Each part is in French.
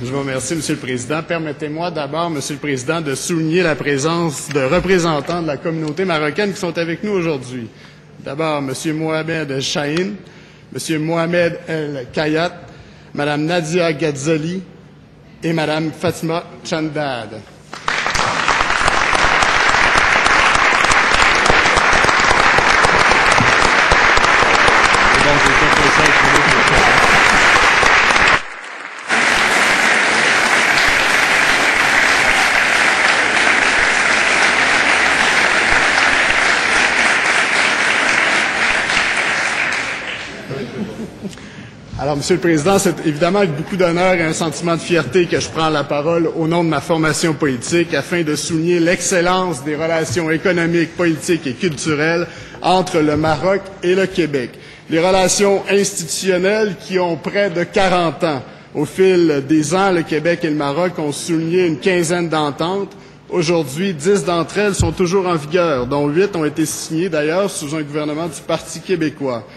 Je vous remercie, Monsieur le Président. Permettez-moi d'abord, Monsieur le Président, de souligner la présence de représentants de la communauté marocaine qui sont avec nous aujourd'hui. D'abord, Monsieur Mohamed El Chahine, Monsieur Mohamed El Kayat, Madame Nadia Ghazali et Madame Fatima Chandad. Alors, Monsieur le Président, c'est évidemment avec beaucoup d'honneur et un sentiment de fierté que je prends la parole au nom de ma formation politique afin de souligner l'excellence des relations économiques, politiques et culturelles entre le Maroc et le Québec. Les relations institutionnelles qui ont près de 40 ans. Au fil des ans, le Québec et le Maroc ont souligné une quinzaine d'ententes. Aujourd'hui, 10 d'entre elles sont toujours en vigueur, dont 8 ont été signées d'ailleurs sous un gouvernement du Parti québécois.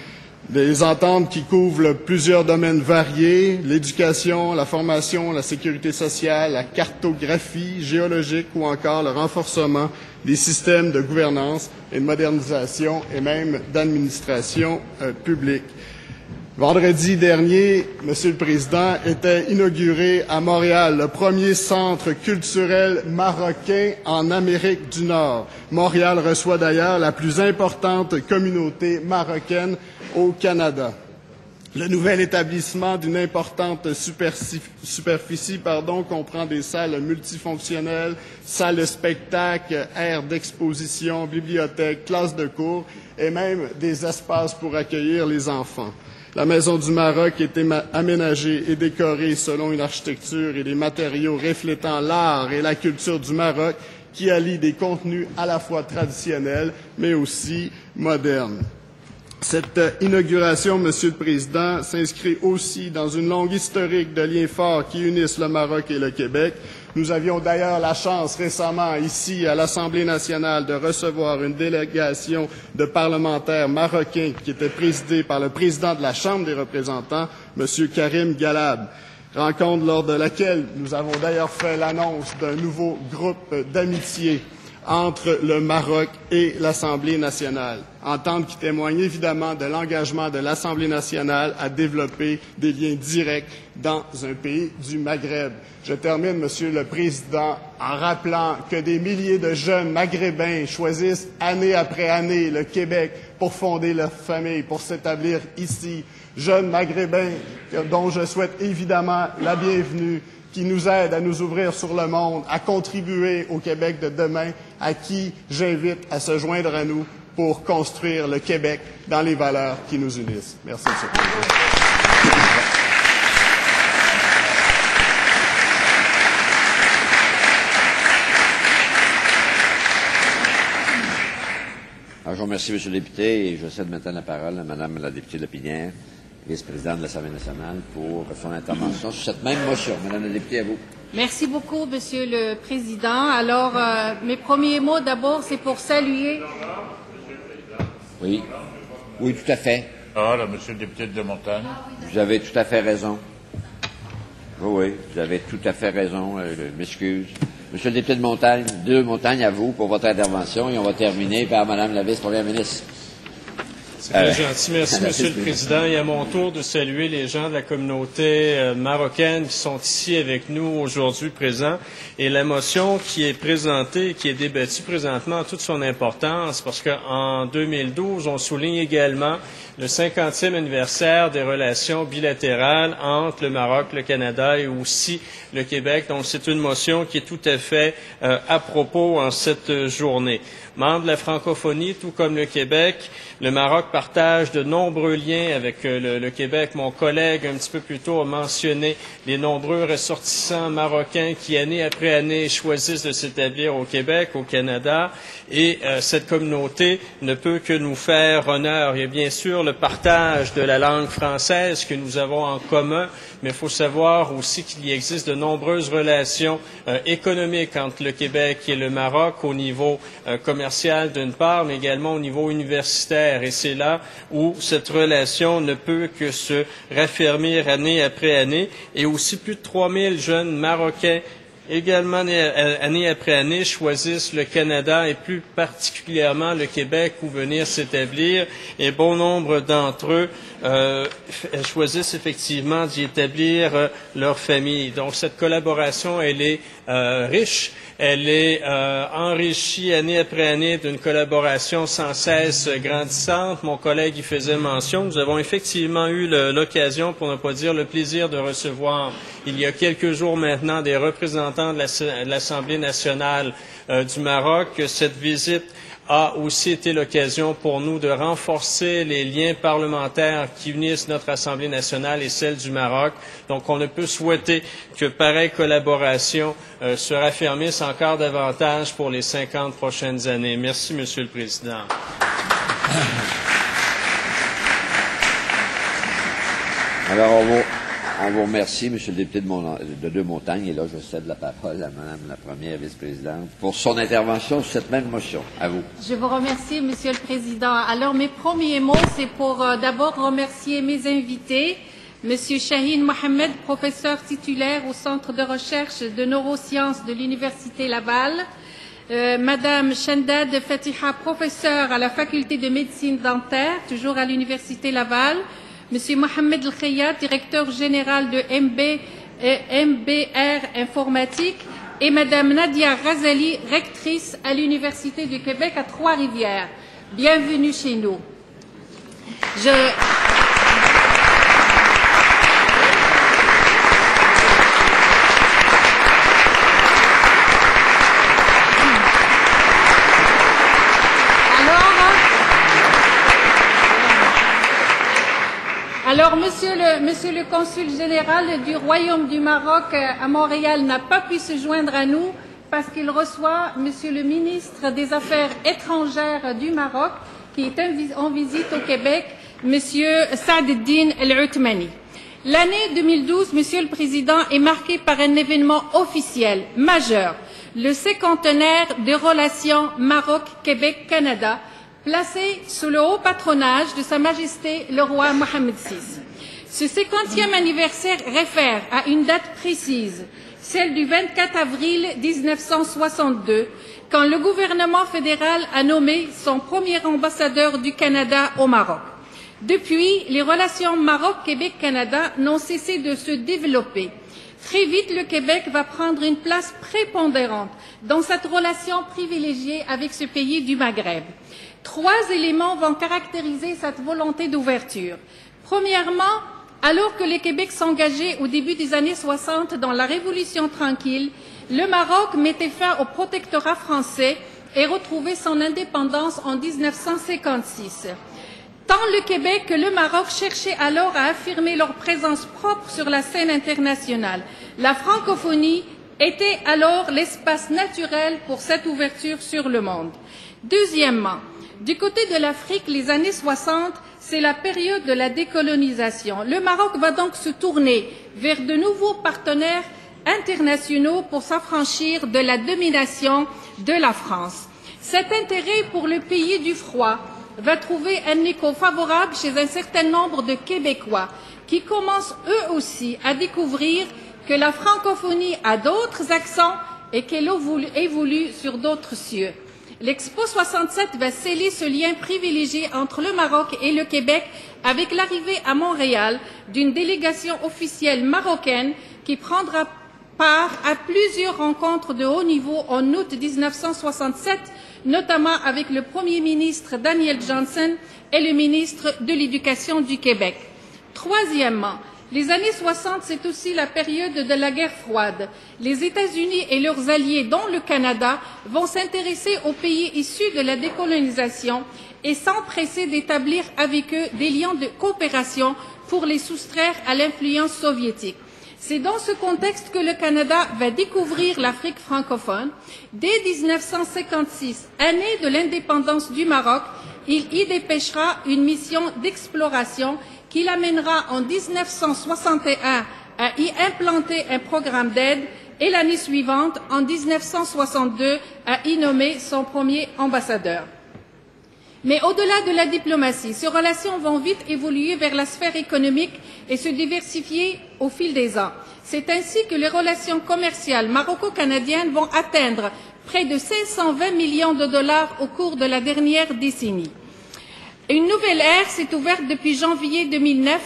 Des ententes qui couvrent plusieurs domaines variés, l'éducation, la formation, la sécurité sociale, la cartographie géologique ou encore le renforcement des systèmes de gouvernance et de modernisation et même d'administration publique. Vendredi dernier, Monsieur le Président, était inauguré à Montréal le premier centre culturel marocain en Amérique du Nord. Montréal reçoit d'ailleurs la plus importante communauté marocaine au Canada. Le nouvel établissement d'une importante superficie comprend des salles multifonctionnelles, salles de spectacle, aires d'exposition, bibliothèques, classes de cours et même des espaces pour accueillir les enfants. La Maison du Maroc est aménagée et décorée selon une architecture et des matériaux reflétant l'art et la culture du Maroc qui allie des contenus à la fois traditionnels mais aussi modernes. Cette inauguration, Monsieur le Président, s'inscrit aussi dans une longue historique de liens forts qui unissent le Maroc et le Québec. Nous avions d'ailleurs la chance récemment, ici, à l'Assemblée nationale, de recevoir une délégation de parlementaires marocains qui était présidée par le président de la Chambre des représentants, Monsieur Karim Galab. Rencontre lors de laquelle nous avons d'ailleurs fait l'annonce d'un nouveau groupe d'amitié entre le Maroc et l'Assemblée nationale. Entente qui témoigne évidemment de l'engagement de l'Assemblée nationale à développer des liens directs dans un pays du Maghreb. Je termine, Monsieur le Président, en rappelant que des milliers de jeunes maghrébins choisissent année après année le Québec pour fonder leur famille, pour s'établir ici. Jeunes maghrébins dont je souhaite évidemment la bienvenue, qui nous aident à nous ouvrir sur le monde, à contribuer au Québec de demain, à qui j'invite à se joindre à nous pour construire le Québec dans les valeurs qui nous unissent. Merci, M. le Président. Alors, je vous remercie, M. le député, et je cède maintenant la parole à Mme la députée Lopinière, vice-présidente de l'Assemblée nationale, pour son intervention sur cette même motion. Madame la députée, à vous. Merci beaucoup, Monsieur le Président. Alors, mes premiers mots, d'abord, c'est pour saluer... Oui. Oui, tout à fait. Là, Monsieur le député de Montagne. Vous avez tout à fait raison. Oui, vous avez tout à fait raison. Je m'excuse. Monsieur le député de Montagne, Montagnes, à vous pour votre intervention, et on va terminer par Madame la vice-première ministre. C'est très gentil. Merci, Monsieur le Président. Et à mon tour de saluer les gens de la communauté marocaine qui sont ici avec nous aujourd'hui présents. Et la motion qui est présentée, qui est débattue présentement, a toute son importance parce qu'en 2012, on souligne également le 50e anniversaire des relations bilatérales entre le Maroc, le Canada et aussi le Québec. Donc, c'est une motion qui est tout à fait à propos en cette journée. Membre de la francophonie, tout comme le Québec, le Maroc partage de nombreux liens avec le Québec. Mon collègue, un petit peu plus tôt, a mentionné les nombreux ressortissants marocains qui, année après année, choisissent de s'établir au Québec, au Canada. Et cette communauté ne peut que nous faire honneur. Il y a bien sûr le partage de la langue française que nous avons en commun, mais il faut savoir aussi qu'il existe de nombreuses relations économiques entre le Québec et le Maroc au niveau commercial d'une part, mais également au niveau universitaire. Et c'est là Canada, où cette relation ne peut que se raffermir année après année, et aussi plus de 3000 jeunes Marocains également, année après année, choisissent le Canada et plus particulièrement le Québec où venir s'établir. Et bon nombre d'entre eux choisissent effectivement d'y établir leur famille. Donc cette collaboration, elle est riche. Elle est enrichie année après année d'une collaboration sans cesse grandissante. Mon collègue y faisait mention. Nous avons effectivement eu l'occasion, pour ne pas dire le plaisir, de recevoir il y a quelques jours maintenant des représentants de l'Assemblée nationale du Maroc. Cette visite a aussi été l'occasion pour nous de renforcer les liens parlementaires qui unissent notre Assemblée nationale et celle du Maroc. Donc, on ne peut souhaiter que pareille collaboration se raffermisse encore davantage pour les 50 prochaines années. Merci, Monsieur le Président. Alors, on vous remercie, Monsieur le député de Deux-Montagnes, et là, je cède la parole à Madame la Première vice-présidente pour son intervention sur cette même motion. À vous. Je vous remercie, Monsieur le Président. Alors, mes premiers mots, c'est pour d'abord remercier mes invités, Monsieur Chahine Mohamed, professeur titulaire au Centre de recherche de neurosciences de l'Université Laval, Madame Shendad Fatiha, professeure à la Faculté de médecine dentaire, toujours à l'Université Laval, Monsieur Mohamed El-Khayat, directeur général de MBR Informatique, et Madame Nadia Razali, rectrice à l'Université du Québec à Trois-Rivières. Bienvenue chez nous. Alors, monsieur le consul général du Royaume du Maroc à Montréal n'a pas pu se joindre à nous parce qu'il reçoit monsieur le ministre des Affaires étrangères du Maroc qui est en visite au Québec, monsieur Saad Eddine El-Othmani. L'année 2012, monsieur le Président, est marquée par un événement officiel majeur, le cinquantenaire des relations Maroc-Québec-Canada, placé sous le haut patronage de Sa Majesté le roi Mohammed VI. Ce 50e anniversaire réfère à une date précise, celle du 24 avril 1962, quand le gouvernement fédéral a nommé son premier ambassadeur du Canada au Maroc. Depuis, les relations Maroc-Québec-Canada n'ont cessé de se développer. Très vite, le Québec va prendre une place prépondérante dans cette relation privilégiée avec ce pays du Maghreb. Trois éléments vont caractériser cette volonté d'ouverture. Premièrement, alors que le Québec s'engageait au début des années 60 dans la Révolution tranquille, le Maroc mettait fin au protectorat français et retrouvait son indépendance en 1956. Tant le Québec que le Maroc cherchaient alors à affirmer leur présence propre sur la scène internationale. La francophonie était alors l'espace naturel pour cette ouverture sur le monde. Deuxièmement, du côté de l'Afrique, les années 60, c'est la période de la décolonisation. Le Maroc va donc se tourner vers de nouveaux partenaires internationaux pour s'affranchir de la domination de la France. Cet intérêt pour le pays du froid va trouver un écho favorable chez un certain nombre de Québécois qui commencent eux aussi à découvrir que la francophonie a d'autres accents et qu'elle évolue sur d'autres cieux. L'Expo 67 va sceller ce lien privilégié entre le Maroc et le Québec avec l'arrivée à Montréal d'une délégation officielle marocaine qui prendra part à plusieurs rencontres de haut niveau en août 1967, notamment avec le Premier ministre Daniel Johnson et le ministre de l'Éducation du Québec. Troisièmement, les années 60, c'est aussi la période de la guerre froide. Les États-Unis et leurs alliés, dont le Canada, vont s'intéresser aux pays issus de la décolonisation et s'empresser d'établir avec eux des liens de coopération pour les soustraire à l'influence soviétique. C'est dans ce contexte que le Canada va découvrir l'Afrique francophone. Dès 1956, année de l'indépendance du Maroc, il y dépêchera une mission d'exploration qui l'amènera en 1961 à y implanter un programme d'aide et l'année suivante, en 1962, à y nommer son premier ambassadeur. Mais au-delà de la diplomatie, ces relations vont vite évoluer vers la sphère économique et se diversifier au fil des ans. C'est ainsi que les relations commerciales maroco-canadiennes vont atteindre près de 520 millions de dollars au cours de la dernière décennie. Une nouvelle ère s'est ouverte depuis janvier 2009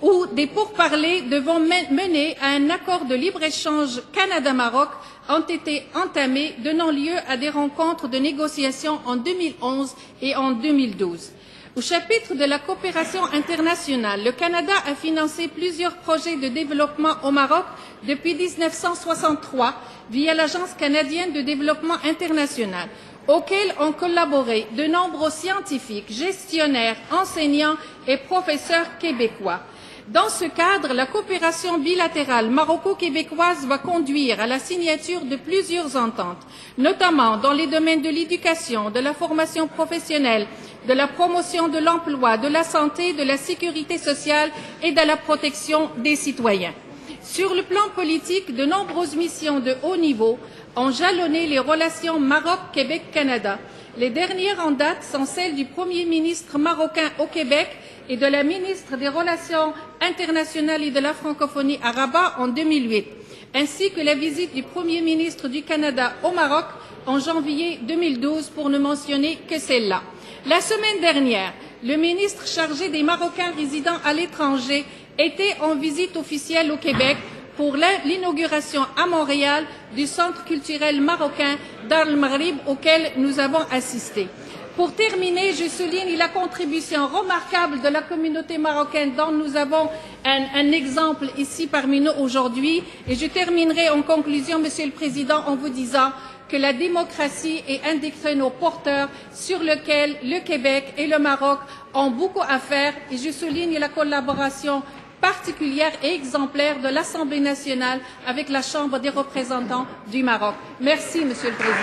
où des pourparlers devant mener à un accord de libre-échange Canada-Maroc ont été entamés, donnant lieu à des rencontres de négociation en 2011 et en 2012. Au chapitre de la coopération internationale, le Canada a financé plusieurs projets de développement au Maroc depuis 1963 via l'Agence canadienne de développement international, auxquels ont collaboré de nombreux scientifiques, gestionnaires, enseignants et professeurs québécois. Dans ce cadre, la coopération bilatérale maroco-québécoise va conduire à la signature de plusieurs ententes, notamment dans les domaines de l'éducation, de la formation professionnelle, de la promotion de l'emploi, de la santé, de la sécurité sociale et de la protection des citoyens. Sur le plan politique, de nombreuses missions de haut niveau ont jalonné les relations Maroc-Québec-Canada. Les dernières en date sont celles du Premier ministre marocain au Québec et de la ministre des Relations internationales et de la francophonie à Rabat en 2008, ainsi que la visite du Premier ministre du Canada au Maroc en janvier 2012, pour ne mentionner que celle-là. La semaine dernière, le ministre chargé des Marocains résidant à l'étranger était en visite officielle au Québec pour l'inauguration à Montréal du Centre culturel marocain Dar el-Maghrib auquel nous avons assisté. Pour terminer, je souligne la contribution remarquable de la communauté marocaine dont nous avons un exemple ici parmi nous aujourd'hui. Et je terminerai en conclusion, Monsieur le Président, en vous disant que la démocratie est un des créneaux porteurs sur lequel le Québec et le Maroc ont beaucoup à faire. Et je souligne la collaboration particulière et exemplaire de l'Assemblée nationale avec la Chambre des représentants du Maroc. Merci, Monsieur le Président.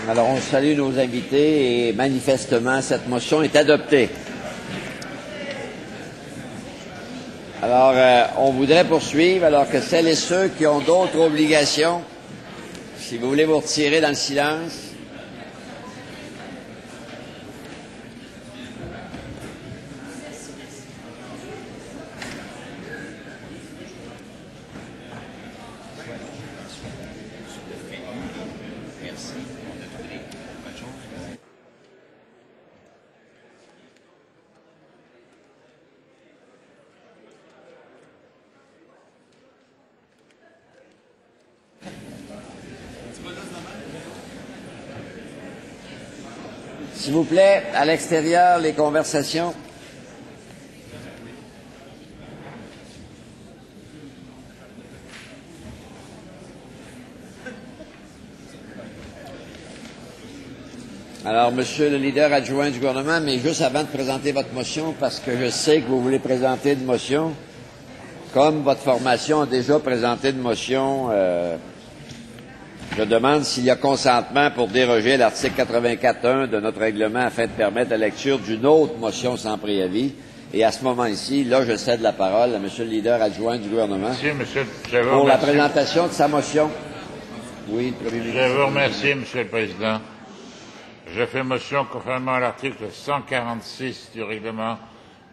Alors, on salue nos invités et manifestement, cette motion est adoptée. Alors, on voudrait poursuivre, alors que celles et ceux qui ont d'autres obligations, si vous voulez vous retirer dans le silence. S'il vous plaît, à l'extérieur, les conversations. Alors, Monsieur le leader adjoint du gouvernement, mais juste avant de présenter votre motion, parce que je sais que vous voulez présenter une motion, comme votre formation a déjà présenté une motion, je demande s'il y a consentement pour déroger à l'article 84.1 de notre règlement afin de permettre la lecture d'une autre motion sans préavis. Et à ce moment-ci, là, je cède la parole à Monsieur le leader adjoint du gouvernement pour la présentation de sa motion. Oui, le Premier ministre. Je vous remercie, Monsieur le Président. Je fais motion conformément à l'article 146 du règlement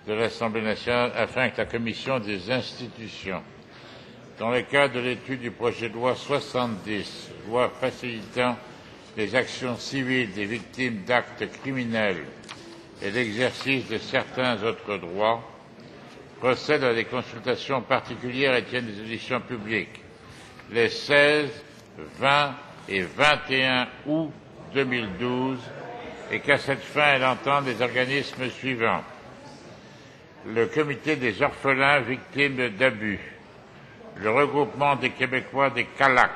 de l'Assemblée nationale afin que la Commission des institutions, dans le cadre de l'étude du projet de loi 70, loi facilitant les actions civiles des victimes d'actes criminels et l'exercice de certains autres droits, procède à des consultations particulières et tienne des auditions publiques les 16, 20 et 21 août 2012 et qu'à cette fin, elle entende les organismes suivants: le Comité des orphelins victimes d'abus, le regroupement des Québécois des CALAC,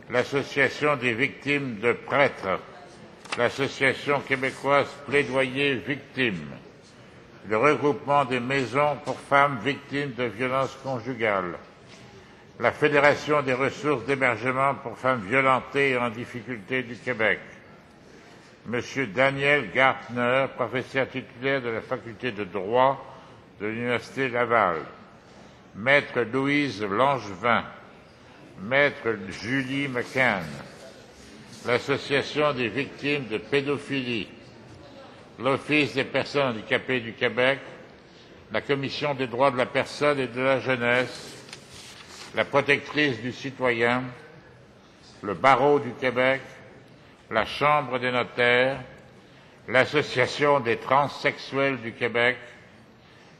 l'Association des victimes de prêtres, l'Association québécoise Plaidoyer Victimes, le regroupement des maisons pour femmes victimes de violences conjugales, la Fédération des ressources d'hébergement pour femmes violentées et en difficulté du Québec, M. Daniel Gartner, professeur titulaire de la faculté de droit de l'Université Laval, Maître Louise Langevin, Maître Julie McCann, l'Association des victimes de pédophilie, l'Office des personnes handicapées du Québec, la Commission des droits de la personne et de la jeunesse, la protectrice du citoyen, le Barreau du Québec, la Chambre des notaires, l'Association des transsexuels du Québec,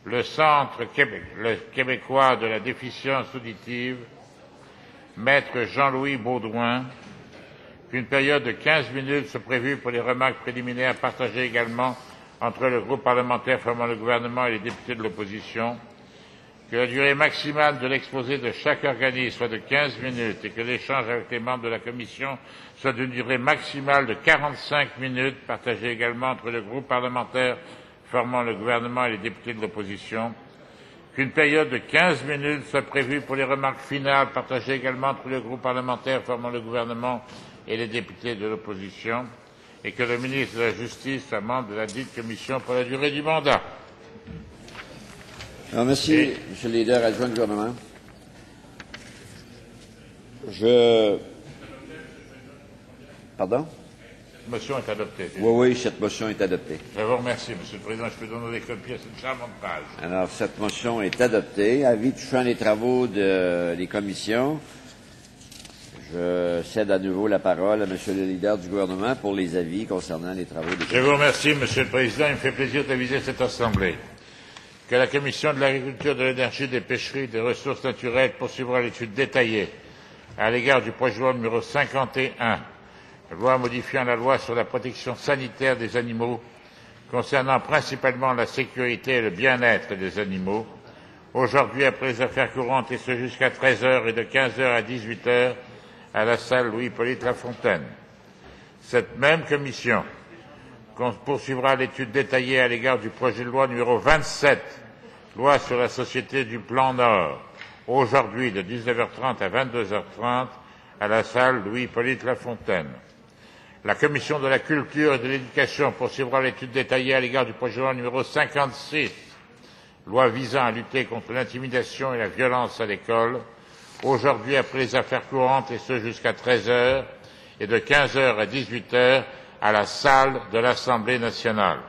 le Centre québécois de la déficience auditive, Maître Jean-Louis Baudouin, qu'une période de 15 minutes soit prévue pour les remarques préliminaires partagées également entre le groupe parlementaire formant le gouvernement et les députés de l'opposition, que la durée maximale de l'exposé de chaque organisme soit de 15 minutes et que l'échange avec les membres de la commission soit d'une durée maximale de 45 minutes, partagée également entre le groupe parlementaire formant le gouvernement et les députés de l'opposition, qu'une période de 15 minutes soit prévue pour les remarques finales, partagées également entre le groupe parlementaire formant le gouvernement et les députés de l'opposition, et que le ministre de la Justice soit membre de la dite commission pour la durée du mandat. Alors, merci, Monsieur le leader adjoint du gouvernement. Pardon? La motion est adoptée. Oui, cette motion est adoptée. Je vous remercie, Monsieur le Président. Je peux donner des copies à cette charmante page. Alors, cette motion est adoptée. Avis touchant les travaux des commissions. Je cède à nouveau la parole à Monsieur le leader du gouvernement pour les avis concernant les travaux des commissions. Je vous remercie, Monsieur le Président. Il me fait plaisir d'aviser cette Assemblée que la Commission de l'agriculture, de l'énergie, des pêcheries et des ressources naturelles poursuivra l'étude détaillée à l'égard du projet de loi numéro 51, loi modifiant la loi sur la protection sanitaire des animaux, concernant principalement la sécurité et le bien-être des animaux, aujourd'hui après les affaires courantes, et ce jusqu'à 13h et de 15h à 18h à la salle Louis-Hippolyte Lafontaine. Cette même commission poursuivra l'étude détaillée à l'égard du projet de loi numéro 27, loi sur la Société du Plan Nord, aujourd'hui de 19h30 à 22h30 à la salle Louis-Hippolyte Lafontaine. La Commission de la Culture et de l'Éducation poursuivra l'étude détaillée à l'égard du projet de loi numéro 56, loi visant à lutter contre l'intimidation et la violence à l'école, aujourd'hui après les affaires courantes, et ce jusqu'à 13h, et de 15h à 18h à la salle de l'Assemblée nationale.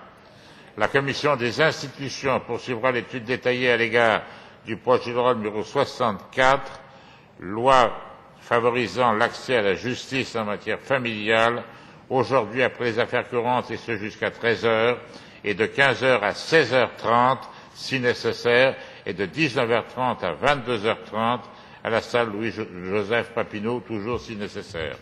La Commission des institutions poursuivra l'étude détaillée à l'égard du projet de loi numéro 64, loi favorisant l'accès à la justice en matière familiale, aujourd'hui après les affaires courantes, et ce jusqu'à 13h, et de 15h à 16h30 si nécessaire, et de 19h30 à 22h30 à la salle Louis-Joseph Papineau, toujours si nécessaire.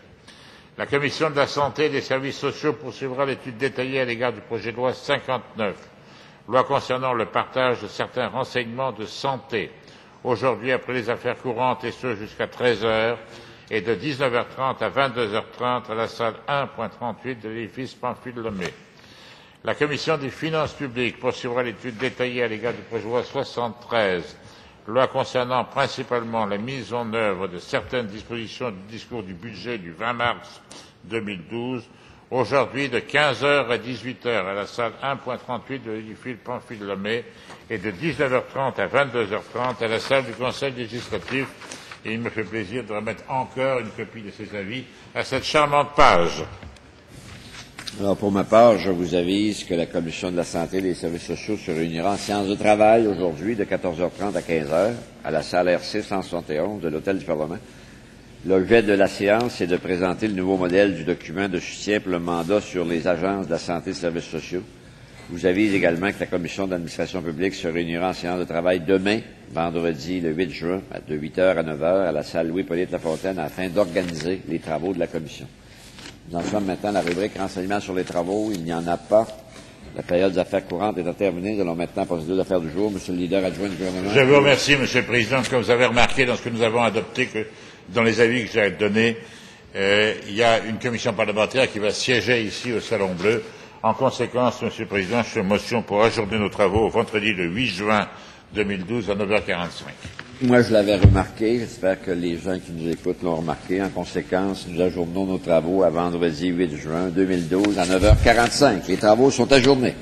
La Commission de la Santé et des Services sociaux poursuivra l'étude détaillée à l'égard du projet de loi 59, loi concernant le partage de certains renseignements de santé, aujourd'hui après les affaires courantes, et ce jusqu'à 13h, et de 19h30 à 22h30 à la salle 1.38 de l'édifice Pamphile-Lemay. La Commission des finances publiques poursuivra l'étude détaillée à l'égard du projet de loi 73, loi concernant principalement la mise en œuvre de certaines dispositions du discours du budget du 20 mars 2012, aujourd'hui de 15h à 18h à la salle 1.38 de l'édifice Pamphile-Lemay et de 19h30 à 22h30 à la salle du Conseil législatif. Et il me fait plaisir de remettre encore une copie de ces avis à cette charmante page. Alors, pour ma part, je vous avise que la Commission de la Santé et des Services sociaux se réunira en séance de travail aujourd'hui de 14h30 à 15h à la salle RC 171 de l'Hôtel du Parlement. L'objet de la séance est de présenter le nouveau modèle du document de soutien pour le mandat sur les agences de la santé et des services sociaux. Je vous avise également que la Commission d'administration publique se réunira en séance de travail demain, vendredi le 8 juin, de 8h à 9h à la salle Louis-Hippolyte Lafontaine afin d'organiser les travaux de la Commission. Nous en sommes maintenant à la rubrique renseignements sur les travaux. Il n'y en a pas. La période des affaires courantes est terminée. Nous allons maintenant procéder aux affaires du jour. Monsieur le leader adjoint du gouvernement. Je vous remercie, Monsieur le Président. Comme vous avez remarqué dans ce que nous avons adopté, que dans les avis que j'ai donnés, il y a une commission parlementaire qui va siéger ici au Salon Bleu. En conséquence, Monsieur le Président, je fais motion pour ajourner nos travaux au vendredi le 8 juin 2012 à 9h45. Moi, je l'avais remarqué. J'espère que les gens qui nous écoutent l'ont remarqué. En conséquence, nous ajournons nos travaux à vendredi 8 juin 2012 à 9h45. Les travaux sont ajournés.